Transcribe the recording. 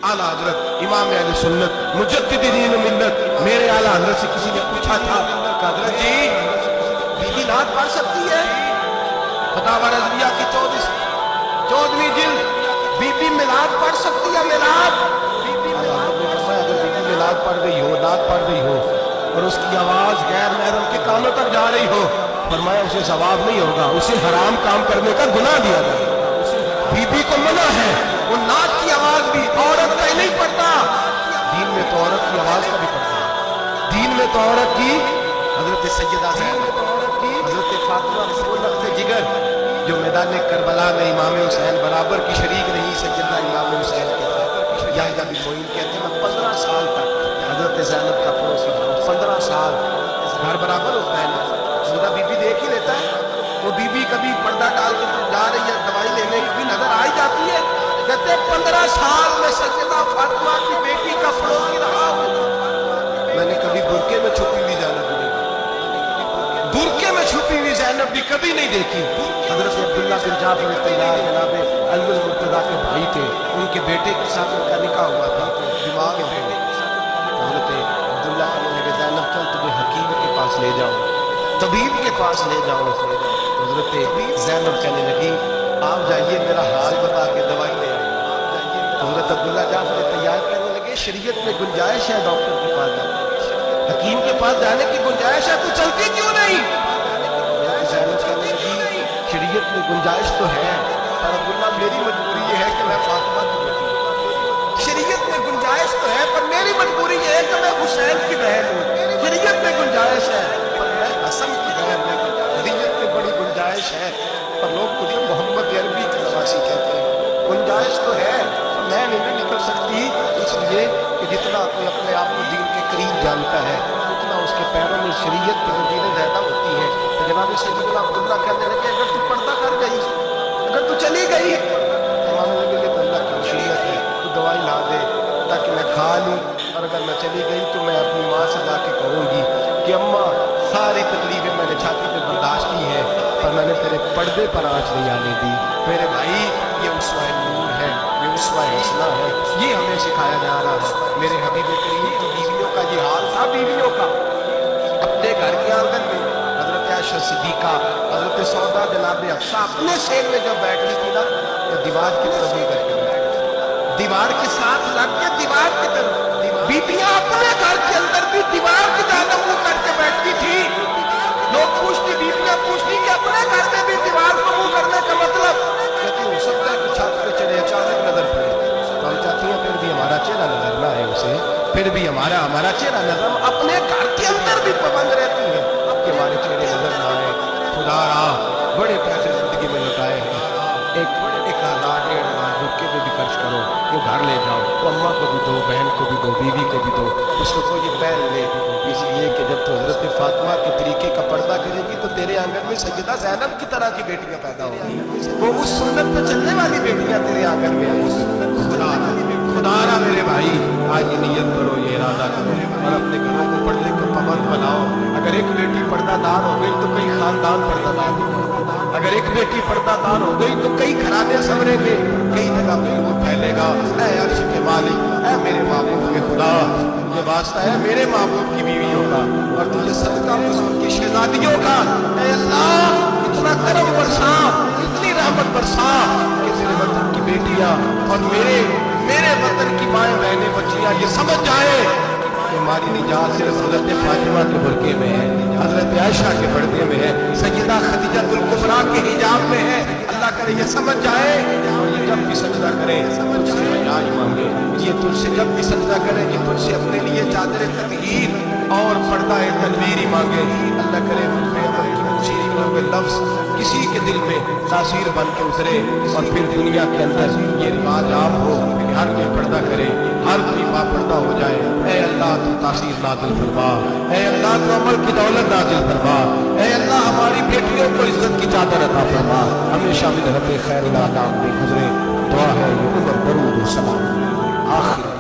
आला हजरत इमाम अहले सुन्नत मुजद्दिद दीन मिल्लत मेरे आला हजरत से किसी ने पूछा था कि हजरत जी बीबी नात पढ़ सकती है? फतावा रज़विया की 14वीं जिल्द बीबी मिलाद पढ़ सकती है? मिलाद आला हजरत ने फरमाया अगर बीबी मिलाद पढ़ गई हो, नात पढ़ गई हो और उसकी आवाज गैर महरम के कानों तक जा रही हो, फरमाया उसे सवाब नहीं होगा, उसे हराम काम करने का गुनाह दिया जाएगा। बीबी को मना है, वो नात की आवाज भी औरत का ही नहीं पड़ता, दीन में तो औरत की आवाज का भी पड़ता है। दीन में तो औरत की हजरत सैयदा ज़ैनब, हजरत फातिमा रसूलुल्लाह से जिगर जो मैदान करबला में इमाम हुसैन बराबर की शरीक नहीं, सैयदा इमाम हुसैन कहते याहिया बिन मोइन कहते मैं 15 साल तक हजरत ज़ैनब का पड़ोसी रहा। 15 साल घर बराबर होता है ना, मेरा बीबी देख ही लेता है, वो बीबी कभी पर्दा डाल के जा रही है दवाई लेने, कभी नजर आ ही जाती है। कहते 15 साल में सैयदा फातिमा की बेटी का पड़ोसी रहा हूं, मैंने कभी बुरके में छुपी हुई ज़ैनब नहीं, बुरके में छुपी हुई ज़ैनब भी कभी नहीं देखी। हजरत अब्दुल्ला बिन जाफर तैयार जनाब अली मुर्तज़ा के भाई थे, उनके बेटे के साथ उनका निकाह हुआ था, दिमाग में हजरत अब्दुल्ला कहने लगे ज़ैनब चल तुझे हकीम के पास ले जाओ, तबीब के पास ले जाओ। हजरत ज़ैनब कहने लगी आप जाइए मेरा हाल बता के दवाई ले आइए। हजरत अब्दुल्ला जाफर तैयार कहने लगे शरीयत में गुंजाइश है डॉक्टर के पास जाने, हकीम के पास जाने की गुंजाइश है, तू चलती क्यों नहीं? ज़ैनब कहने लगी शरीयत में गुंजाइश तो है पर अब्दुल्ला मेरी मजबूरी ये है कि मैं फातिमा की बेटी हूं। शरीयत में गुंजाइश तो है पर मेरी मजबूरी ये है कि मैं हुसैन की बहन हूँ। शरीयत में गुंजाइश है पर मैं हसन की बहन हूँ। शरीयत में बड़ी गुंजाइश है पर लोग मुझे मोहम्मद अरबी का नवासी कहते हैं। गुंजाइश तो है पर मैं नहीं निकल सकती, इसलिए कि जितना कोई अपने आप को दीन के करीब जानता है उतना उसके पैरों में शरीयत की जंजीरें ज्यादा होती हैं। तो जनाब सैयदना अब्दुल्ला कहने लगे अगर तू पर्दा कर गई, अगर तू चली गई, मानने लगे अल्लाह की शरीयत है तू दवाई ला दे ताकि मैं खा लूँ, और अगर मैं चली गई तो मैं अपनी माँ से जाके कहूँगी कि अम्मा सारी तकलीफें मैंने छाती पे बर्दाश्त की है पर मैंने तेरे पर्दे पर आँच नहीं आने दी। मेरे भाई ये उसवा नूर है, ये उसवा हसना है, ये हमें सिखाया जा रहा है। मेरे हबीब करीम की बीवियों का ये हाल था, बीवियों का अपने घर के आंगन में हजरत आयशा सिद्दीका, हजरत सौदा जनाब हफ्सा अपने सेल में जब बैठी थी ना तो दीवार की तरफ ही करके बैठी, दीवार के साथ लग के दीवार की तरफ। बीबियां अपने घर के अंदर भी दीवार की जानब मुंह करके बैठती थी। लोग पूछती, बीबियां पूछती कि अपने घर में भी दीवार को मुंह करने का मतलब, कहती हो सकता है कि छत पे चढ़े अचानक नजर पड़े तो हम चाहती हैं फिर भी हमारा चेहरा नजर ना आए उसे, फिर भी हमारा चेहरा नजर, हम अपने घर के अंदर भी पाबंद रहती हैं कि हमारे चेहरे नजर ना आए। खुदा बड़े पैसे जिंदगी में लुटाए हैं, एक 1,000-1,500 रुपये पे भी खर्च करो, वो घर ले जाओ, वो अम्मा को भी दो, बहन को भी दो, बीवी को भी दो, उसको कोई पहन ले, इसलिए कि जब तो हजरत फातिमा के तरीके का पर्दा करेगी तो तेरे आंगन में सैयदा ज़ैनब की तरह की बेटियां पैदा होंगी, वो उस सुन्नत पे चलने वाली बेटियां तेरे आंगन में आएंगी। खुदारा मेरे भाई आज ये नियत करो, ये इरादा करो और अपने घरों को पर्दे को पाबंद बनाओ। अगर एक बेटी पर्दादार हो गई तो कई खानदान पर्दादार हो गए, अगर एक बेटी पर्दादार हो गई तो कई घराने संवरेंगे, कई जगह पे नूर फैलेगा। ऐ अर्श के मालिक, ऐ मेरे महबूब के खुदा, ये वास्ता है मेरे महबूब की बीवियों का और तुझे सदका हुजूर की शहजादियों का। ऐ अल्लाह इतना करम बरसा, इतनी रहमत बरसा कि तेरे वतन की बेटियां और मेरे वतन की माएँ बहनें बच्चियां ये समझ जाए कि हमारी निजात सिर्फ हजरत फातिमा के बुरके में है, हजरत आयशा के पर्दे में है, सैयदा खदीजतुल कुबरा के हिजाब में है। अल्लाह करे ये समझ जाए और ये जब भी सजदा करे तुझसे हयाज मांगे, ये तुझसे जब भी सजदा करे कि तुझसे अपने लिए चादर तकहीर और पर्दा तनवीर मांगे। अल्लाह करे लफ्ज किसी के दिल में तासीर बन के उतरे और फिर दुनिया के अंदर ये रिवाज आप हो कि हर कोई पर्दा करे, हर कोई बापर्दा हो जाए। ऐ अल्लाह तू तासीर नाज़िल फरमा, ऐ अल्लाह तू अमल की दौलत नाज़िल फरमा, ऐ अल्लाह हमारी बेटियों को इज्जत की चादर अता फरमा। हमेशा में रहते खैर नाम में गुजरे दुआ है ये उम्र दरूद सलाम आखिर।